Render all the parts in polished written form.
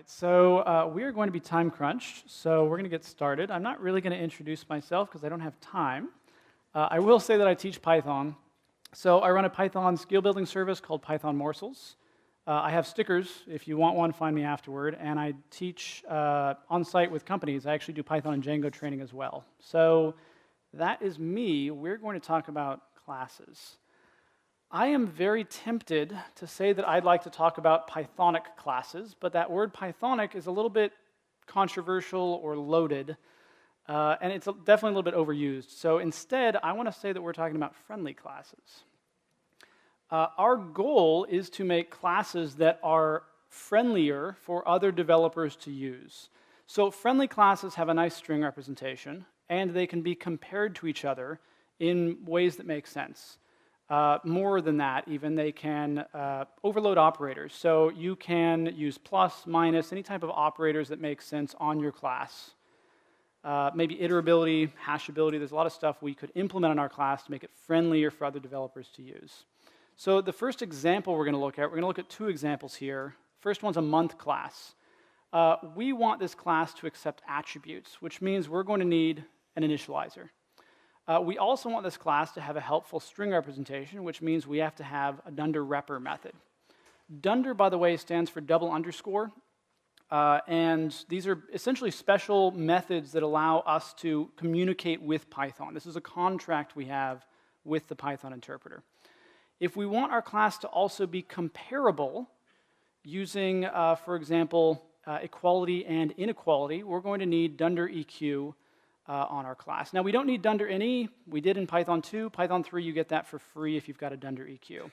So we are going to be time crunched, so we're going to get started. I'm not really going to introduce myself because I don't have time. I will say that I teach Python. So I run a Python skill building service called Python Morsels. I have stickers. If you want one, find me afterward. And I teach on-site with companies. I actually do Python and Django training as well. So that is me. We're going to talk about classes. I am very tempted to say that I'd like to talk about Pythonic classes, but that word Pythonic is a little bit controversial or loaded, and it's definitely a little bit overused. So instead, I want to say that we're talking about friendly classes. Our goal is to make classes that are friendlier for other developers to use. So friendly classes have a nice string representation, and they can be compared to each other in ways that make sense. More than that, even, they can overload operators. So you can use plus, minus, any type of operators that make sense on your class. Maybe iterability, hashability, there's a lot of stuff we could implement on our class to make it friendlier for other developers to use. So the first example we're going to look at two examples here. First one's a month class. We want this class to accept attributes, which means we're going to need an initializer. We also want this class to have a helpful string representation, which means we have to have a Dunder repr method. Dunder, by the way, stands for double underscore, and these are essentially special methods that allow us to communicate with Python. This is a contract we have with the Python interpreter. If we want our class to also be comparable using, for example, equality and inequality, we're going to need Dunder EQ on our class. Now, we don't need Dunder NE. We did in Python 2. Python 3, you get that for free if you've got a Dunder EQ.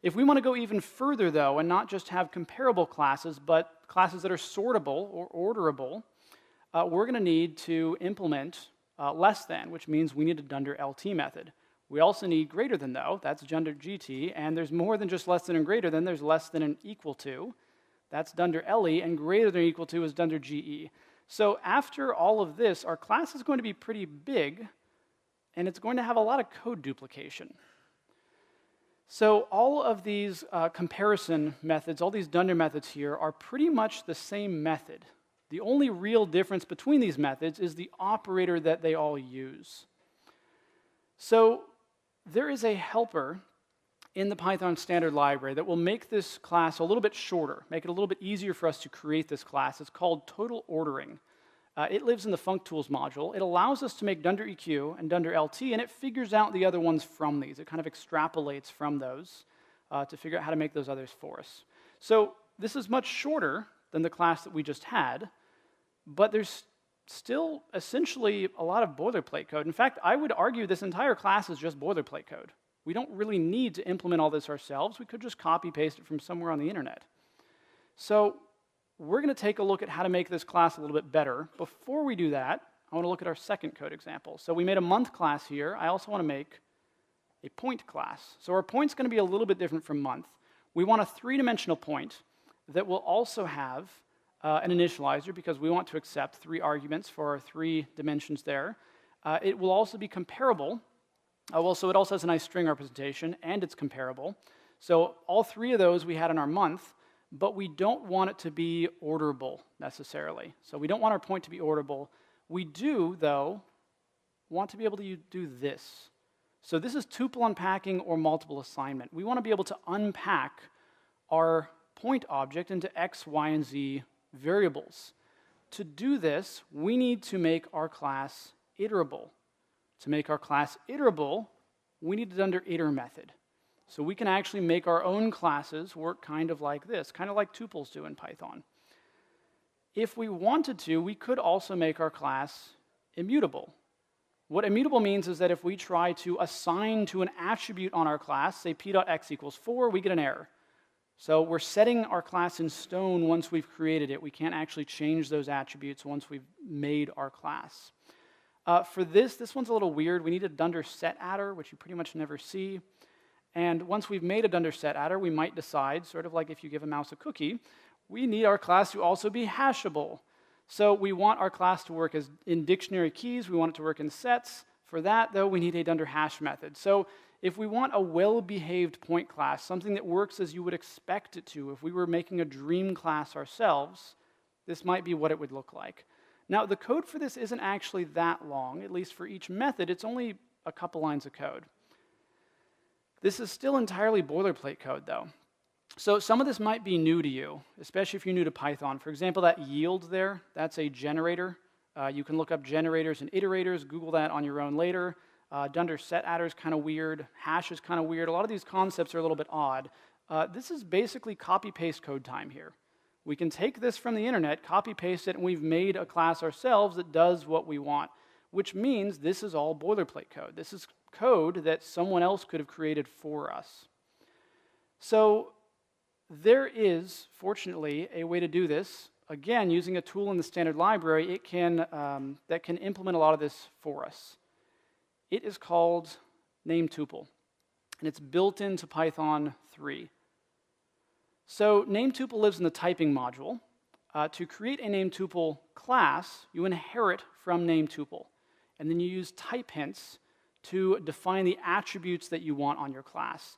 If we want to go even further, though, and not just have comparable classes, but classes that are sortable or orderable, we're going to need to implement less than, which means we need a Dunder LT method. We also need greater than, though. That's Dunder GT. And there's more than just less than and greater than. There's less than and equal to. That's Dunder LE. And greater than or equal to is Dunder GE. So after all of this, our class is going to be pretty big, and it's going to have a lot of code duplication. So all of these comparison methods, all these Dunder methods here, are pretty much the same method. The only real difference between these methods is the operator that they all use. So there is a helper in the Python standard library that will make this class a little bit shorter, make it a little bit easier for us to create this class. It's called total ordering. It lives in the functools module. It allows us to make Dunder EQ and Dunder LT, and it figures out the other ones from these. It kind of extrapolates from those to figure out how to make those others for us. So this is much shorter than the class that we just had, but there's still essentially a lot of boilerplate code. In fact, I would argue this entire class is just boilerplate code. We don't really need to implement all this ourselves. We could just copy-paste it from somewhere on the internet. So we're going to take a look at how to make this class a little bit better. Before we do that, I want to look at our second code example. So we made a month class here. I also want to make a point class. So our point's going to be a little bit different from month. We want a three-dimensional point that will also have an initializer because we want to accept 3 arguments for our 3 dimensions there. It will also be comparable. So it also has a nice string representation, and it's comparable. So all 3 of those we had in our month, but we don't want it to be orderable necessarily. So we don't want our point to be orderable. We do, though, want to be able to do this. So this is tuple unpacking or multiple assignment. We want to be able to unpack our point object into x, y, and z variables. To do this, we need to make our class iterable. To make our class iterable, we need a Dunder iter method. So we can actually make our own classes work kind of like this, kind of like tuples do in Python. If we wanted to, we could also make our class immutable. What immutable means is that if we try to assign to an attribute on our class, say p.x equals 4, we get an error. So we're setting our class in stone once we've created it. We can't actually change those attributes once we've made our class. For this one's a little weird. We need a Dunder set attr, which you pretty much never see. And once we've made a Dunder set attr, we might decide, sort of like if you give a mouse a cookie, we need our class to also be hashable. So we want our class to work as in dictionary keys. We want it to work in sets. For that, though, we need a Dunder hash method. So if we want a well-behaved point class, something that works as you would expect it to, if we were making a dream class ourselves, this might be what it would look like. Now, the code for this isn't actually that long, at least for each method. It's only a couple lines of code. This is still entirely boilerplate code, though. So some of this might be new to you, especially if you're new to Python. For example, that yield there, that's a generator. You can look up generators and iterators, Google that on your own later. Dunder set attr is kind of weird. Hash is kind of weird. A lot of these concepts are a little bit odd. This is basically copy-paste code time here. We can take this from the internet, copy-paste it, and we've made a class ourselves that does what we want, which means this is all boilerplate code. This is code that someone else could have created for us. So there is, fortunately, a way to do this. Again, using a tool in the standard library, it can, that can implement a lot of this for us. It is called NamedTuple, and it's built into Python 3. So NamedTuple lives in the typing module. To create a NamedTuple class, you inherit from NamedTuple, and then you use type hints to define the attributes that you want on your class.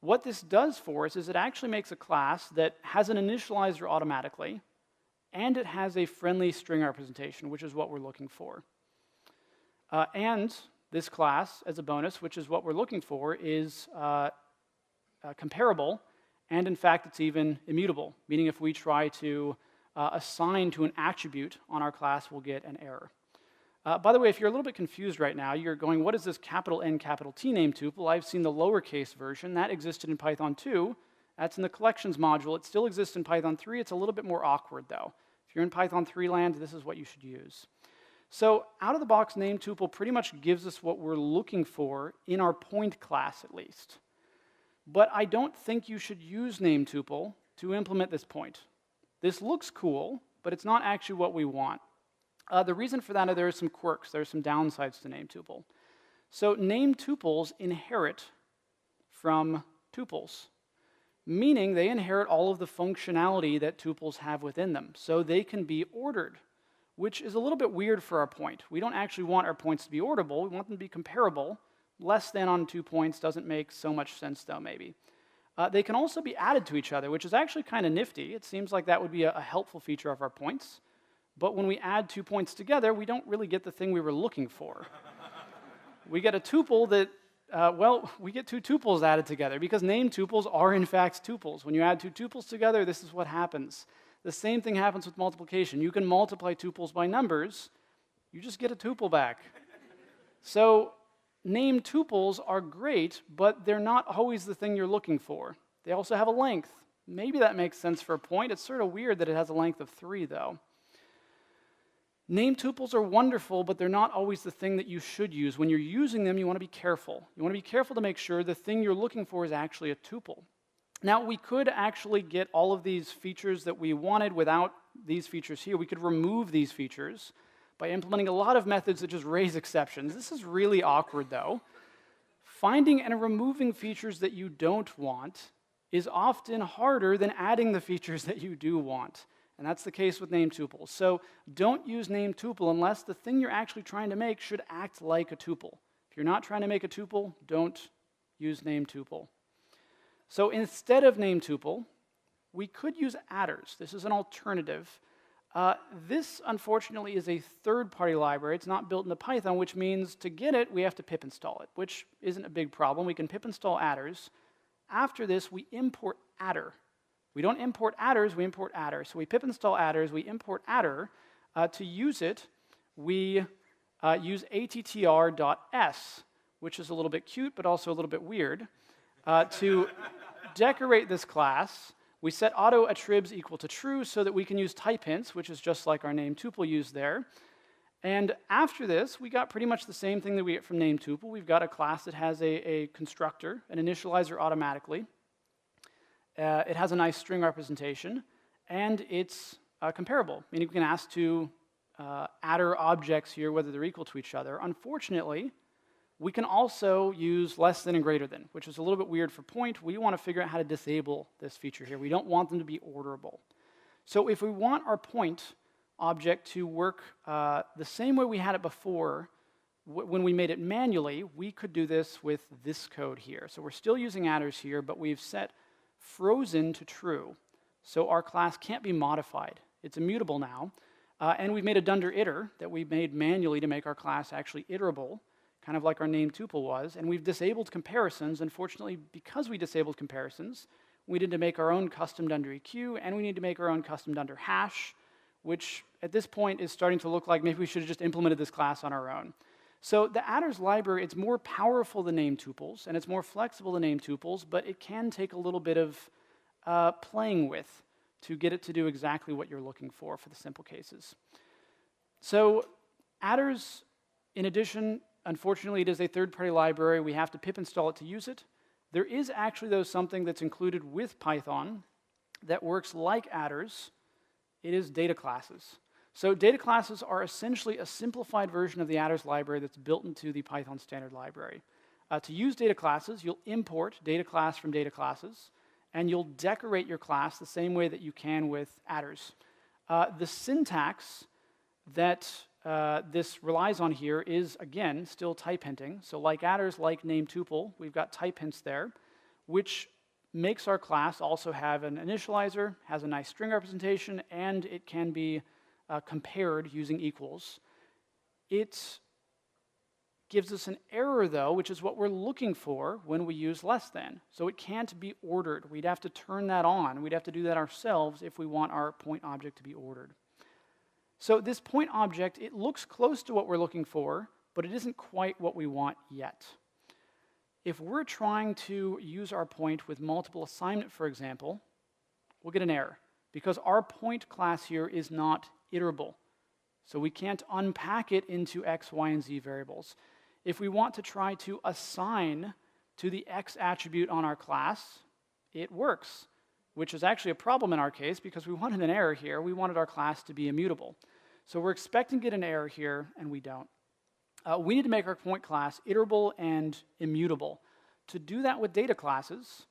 What this does for us is it actually makes a class that has an initializer automatically, and it has a friendly string representation, which is what we're looking for. And this class, as a bonus, which is what we're looking for, is comparable, and in fact, it's even immutable, meaning if we try to assign to an attribute on our class, we'll get an error. By the way, if you're a little bit confused right now, you're going, what is this capital N, capital T NamedTuple? I've seen the lowercase version. That existed in Python 2. That's in the collections module. It still exists in Python 3. It's a little bit more awkward, though. If you're in Python 3 land, this is what you should use. So out of the box, NamedTuple pretty much gives us what we're looking for in our point class, at least. But I don't think you should use NamedTuple to implement this point. This looks cool, but it's not actually what we want. The reason for that are there are some quirks. There are some downsides to NamedTuple. So NamedTuples inherit from tuples, meaning they inherit all of the functionality that tuples have within them. So they can be ordered, which is a little bit weird for our point. We don't actually want our points to be orderable. We want them to be comparable. Less than on 2 points doesn't make so much sense, though, maybe. They can also be added to each other, which is actually kind of nifty. It seems like that would be a helpful feature of our points. But when we add 2 points together, we don't really get the thing we were looking for. We get a tuple that, well, we get 2 tuples added together because NamedTuples are, in fact, tuples. When you add 2 tuples together, this is what happens. The same thing happens with multiplication. You can multiply tuples by numbers. You just get a tuple back. So NamedTuples are great, but they're not always the thing you're looking for. They also have a length. Maybe that makes sense for a point. It's sort of weird that it has a length of 3, though. NamedTuples are wonderful, but they're not always the thing that you should use. When you're using them, you want to be careful. You want to be careful to make sure the thing you're looking for is actually a tuple. Now, we could actually get all of these features that we wanted without these features here. We could remove these features by implementing a lot of methods that just raise exceptions. This is really awkward, though. Finding and removing features that you don't want is often harder than adding the features that you do want. And that's the case with NamedTuples. So don't use NamedTuple unless the thing you're actually trying to make should act like a tuple. If you're not trying to make a tuple, don't use NamedTuple. So instead of NamedTuple, we could use attrs. This is an alternative. This, unfortunately, is a third-party library. It's not built into Python, which means to get it, we have to pip install it, which isn't a big problem. We can pip install attrs. After this, we import attr. We don't import attrs, we import attr. So we pip install attrs, we import attr. To use it, we use attr.s, which is a little bit cute, but also a little bit weird. To decorate this class, we set auto attribs equal to true so that we can use type hints, which is just like our NamedTuple used there. And after this, we got pretty much the same thing that we get from NamedTuple. We've got a class that has a constructor, an initializer automatically. It has a nice string representation, and it's comparable, meaning we can ask to attr objects here whether they're equal to each other. Unfortunately, we can also use less than and greater than, which is a little bit weird for point. We want to figure out how to disable this feature here. We don't want them to be orderable. So if we want our point object to work the same way we had it before, when we made it manually, we could do this with this code here. So we're still using attrs here, but we've set frozen to true. So our class can't be modified. It's immutable now. And we've made a Dunder iter that we made manually to make our class actually iterable, kind of like our NamedTuple was. And we've disabled comparisons. Unfortunately, because we disabled comparisons, we need to make our own custom Dunder EQ, and we need to make our own custom Dunder hash, which at this point is starting to look like maybe we should have just implemented this class on our own. So the attrs library, it's more powerful than NamedTuples, and it's more flexible than NamedTuples, but it can take a little bit of playing with to get it to do exactly what you're looking for the simple cases. So attrs, in addition, unfortunately, it is a third-party library. We have to pip install it to use it. There is actually, though, something that's included with Python that works like attrs. It is dataclasses. So dataclasses are essentially a simplified version of the attrs library that's built into the Python standard library. To use dataclasses, you'll import dataclass from dataclasses, and you'll decorate your class the same way that you can with attrs. The syntax that this relies on here is, again, still type hinting. So like attrs, like NamedTuple, we've got type hints there, which makes our class also have an initializer, has a nice string representation, and it can be compared using equals. It gives us an error, though, which is what we're looking for when we use less than. So it can't be ordered. We'd have to turn that on. We'd have to do that ourselves if we want our point object to be ordered. So this point object, it looks close to what we're looking for, but it isn't quite what we want yet. If we're trying to use our point with multiple assignment, for example, we'll get an error because our point class here is not iterable. So we can't unpack it into x, y, and z variables. If we want to try to assign to the x attribute on our class, it works, which is actually a problem in our case because we wanted an error here. We wanted our class to be immutable. So we're expecting to get an error here, and we don't. We need to make our point class iterable and immutable. To do that with data classes,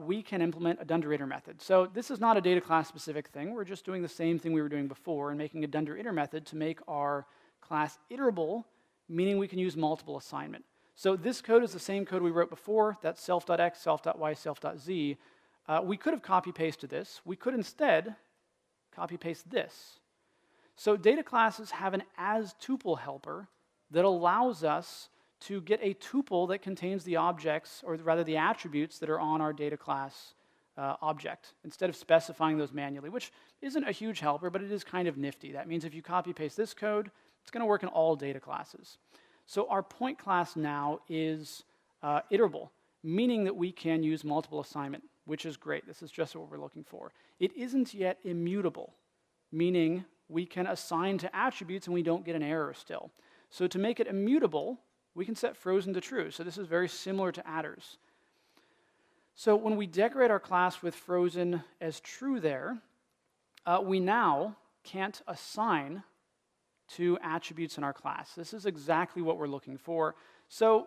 we can implement a Dunder iter method. So this is not a data class specific thing. We're just doing the same thing we were doing before and making a Dunder iter method to make our class iterable, meaning we can use multiple assignment. So this code is the same code we wrote before. That's self.x, self.y, self.z. We could have copy-pasted this. We could instead copy-paste this. So data classes have an as-tuple helper that allows us to get a tuple that contains the objects, or rather the attributes that are on our data class object, instead of specifying those manually, which isn't a huge helper, but it is kind of nifty. That means if you copy-paste this code, it's going to work in all data classes. So our point class now is iterable, meaning that we can use multiple assignment, which is great. This is just what we're looking for. It isn't yet immutable, meaning we can assign to attributes and we don't get an error still. So to make it immutable, we can set frozen to true. So this is very similar to attrs. So when we decorate our class with frozen as true there, we now can't assign to attributes in our class. This is exactly what we're looking for. So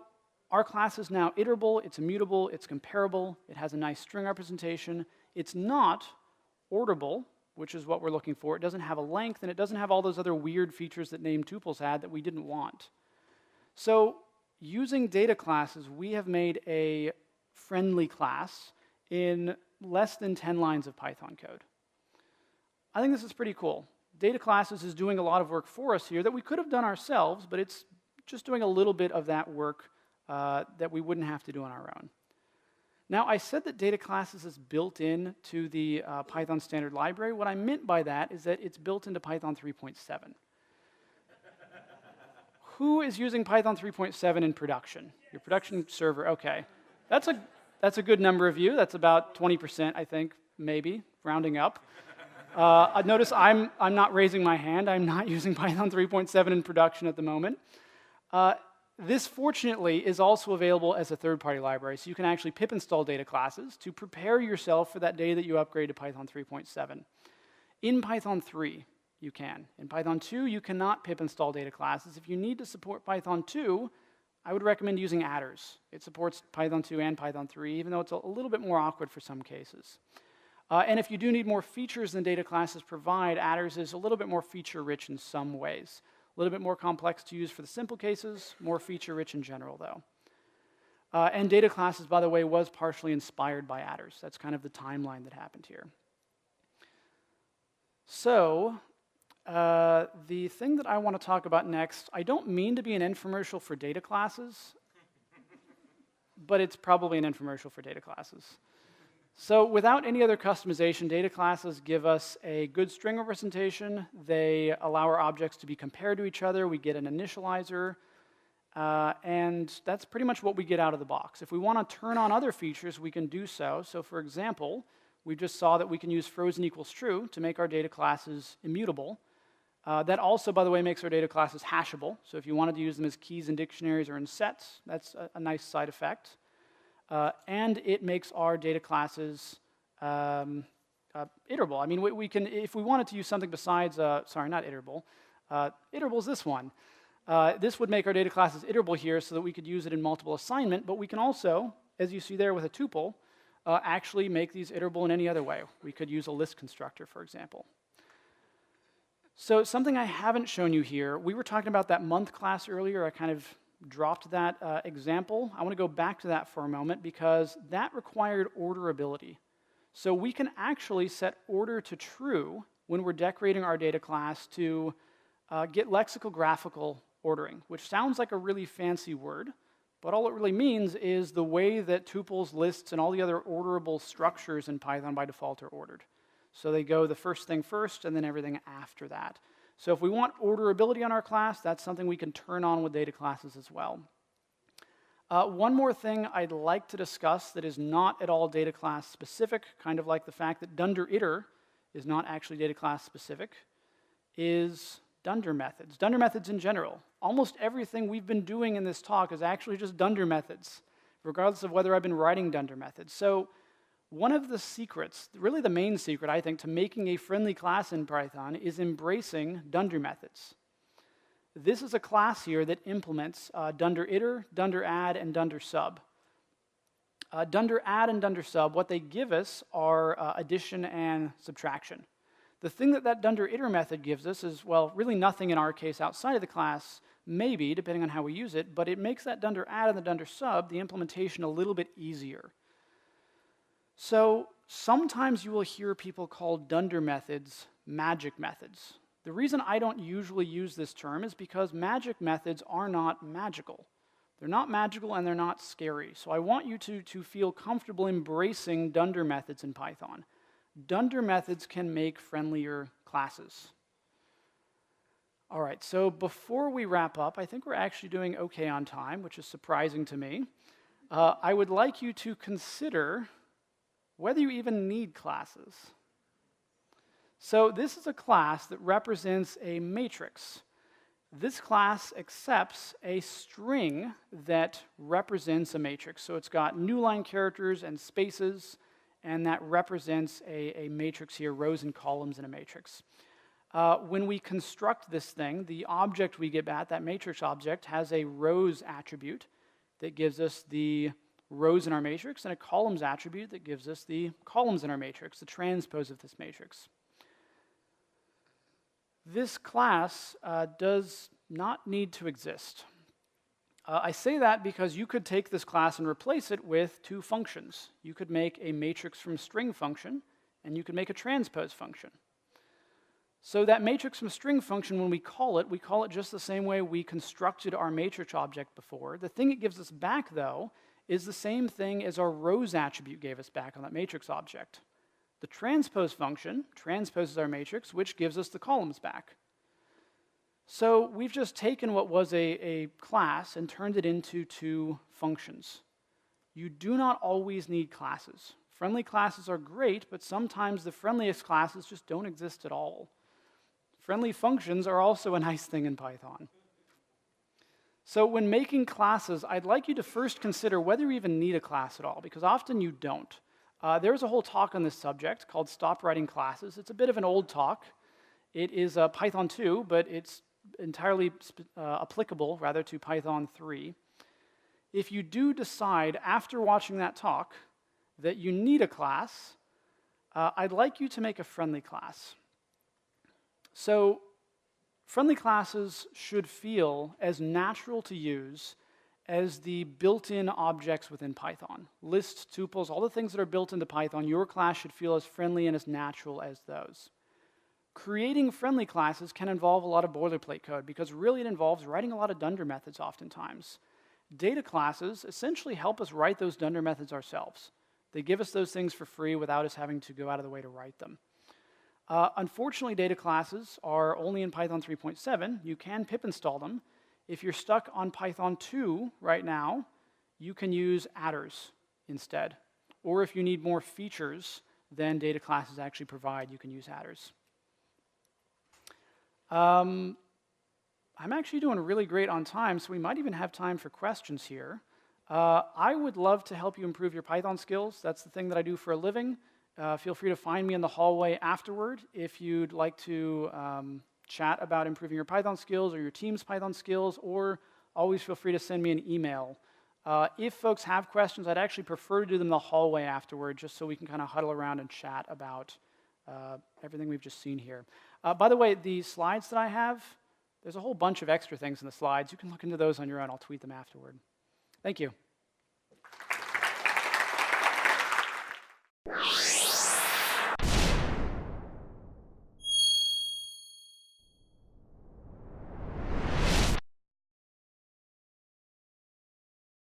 our class is now iterable, it's immutable, it's comparable, it has a nice string representation. It's not orderable, which is what we're looking for. It doesn't have a length, and it doesn't have all those other weird features that NamedTuples had that we didn't want. So using data classes, we have made a friendly class in less than 10 lines of Python code. I think this is pretty cool. Data classes is doing a lot of work for us here that we could have done ourselves, but it's just doing a little bit of that work that we wouldn't have to do on our own. Now, I said that data classes is built in to the Python standard library. What I meant by that is that it's built into Python 3.7. Who is using Python 3.7 in production? Your production server, okay. That's a good number of you. That's about 20%, I think, maybe, rounding up. Notice I'm not raising my hand. I'm not using Python 3.7 in production at the moment. This, fortunately, is also available as a third-party library, so you can actually pip install data classes to prepare yourself for that day that you upgrade to Python 3.7. In Python 3, you can. In Python 2, you cannot pip install data classes. If you need to support Python 2, I would recommend using attrs. It supports Python 2 and Python 3, even though it's a little bit more awkward for some cases. And if you do need more features than data classes provide, attrs is a little bit more feature-rich in some ways. A little bit more complex to use for the simple cases, more feature-rich in general, though. And data classes, by the way, was partially inspired by attrs. That's kind of the timeline that happened here. So the thing that I want to talk about next, I don't mean to be an infomercial for data classes, but it's probably an infomercial for data classes. So without any other customization, data classes give us a good string representation. They allow our objects to be compared to each other. We get an initializer. And that's pretty much what we get out of the box. If we want to turn on other features, we can do so. So for example, we just saw that we can use frozen equals true to make our data classes immutable. That also, by the way, makes our data classes hashable. So if you wanted to use them as keys in dictionaries or in sets, that's a nice side effect. And it makes our data classes iterable. I mean, we can, if we wanted to use something besides, sorry, not iterable. Iterable is this one. This would make our data classes iterable here so that we could use it in multiple assignment, but we can also, as you see there with a tuple, actually make these iterable in any other way. We could use a list constructor, for example. So something I haven't shown you here, we were talking about that month class earlier. I kind of dropped that example. I want to go back to that for a moment because that required orderability. So we can actually set order to true when we're decorating our data class to get lexicographical ordering, which sounds like a really fancy word, but all it really means is the way that tuples, lists, and all the other orderable structures in Python by default are ordered. So they go the first thing first and then everything after that. So if we want orderability on our class, that's something we can turn on with data classes as well. One more thing I'd like to discuss that is not at all data class specific, kind of like the fact that Dunder iter is not actually data class specific, is Dunder methods. Dunder methods in general. Almost everything we've been doing in this talk is actually just Dunder methods, regardless of whether I've been writing Dunder methods. So one of the secrets, really the main secret, I think, to making a friendly class in Python is embracing Dunder methods. This is a class here that implements Dunder iter, Dunder add, and Dunder sub. Dunder add and Dunder sub, what they give us are addition and subtraction. The thing that Dunder iter method gives us is, well, really nothing in our case outside of the class, maybe, depending on how we use it, but it makes that Dunder add and the Dunder sub, the implementation, a little bit easier. So sometimes you will hear people call Dunder methods magic methods. The reason I don't usually use this term is because magic methods are not magical. They're not magical and they're not scary. So I want you to feel comfortable embracing Dunder methods in Python. Dunder methods can make friendlier classes. All right, so before we wrap up, I think we're actually doing okay on time, which is surprising to me. I would like you to consider whether you even need classes. So this is a class that represents a matrix. This class accepts a string that represents a matrix. So it's got new line characters and spaces, and that represents a matrix here, rows and columns in a matrix. When we construct this thing, the object we get back, that matrix object, has a rows attribute that gives us the rows in our matrix, and a columns attribute that gives us the columns in our matrix, the transpose of this matrix. This class does not need to exist. I say that because you could take this class and replace it with two functions. You could make a matrix from string function, and you could make a transpose function. So that matrix from string function, when we call it just the same way we constructed our matrix object before. The thing it gives us back, though, is the same thing as our rows attribute gave us back on that matrix object. The transpose function transposes our matrix, which gives us the columns back. So we've just taken what was a class and turned it into two functions. You do not always need classes. Friendly classes are great, but sometimes the friendliest classes just don't exist at all. Friendly functions are also a nice thing in Python. So when making classes, I'd like you to first consider whether you even need a class at all, because often you don't. There's a whole talk on this subject called Stop Writing Classes. It's a bit of an old talk. It is Python 2, but it's entirely applicable, rather, to Python 3. If you do decide, after watching that talk, that you need a class, I'd like you to make a friendly class. So friendly classes should feel as natural to use as the built-in objects within Python. Lists, tuples, all the things that are built into Python, your class should feel as friendly and as natural as those. Creating friendly classes can involve a lot of boilerplate code because really it involves writing a lot of Dunder methods oftentimes. Data classes essentially help us write those Dunder methods ourselves. They give us those things for free without us having to go out of the way to write them. Unfortunately, data classes are only in Python 3.7. You can pip install them. If you're stuck on Python 2 right now, you can use attrs instead. Or if you need more features than data classes actually provide, you can use attrs. I'm actually doing really great on time, so we might even have time for questions here. I would love to help you improve your Python skills. That's the thing that I do for a living. Feel free to find me in the hallway afterward if you'd like to chat about improving your Python skills or your team's Python skills, or always feel free to send me an email. If folks have questions, I'd actually prefer to do them in the hallway afterward, just so we can kind of huddle around and chat about everything we've just seen here. By the way, the slides that I have, there's a whole bunch of extra things in the slides. You can look into those on your own. I'll tweet them afterward. Thank you.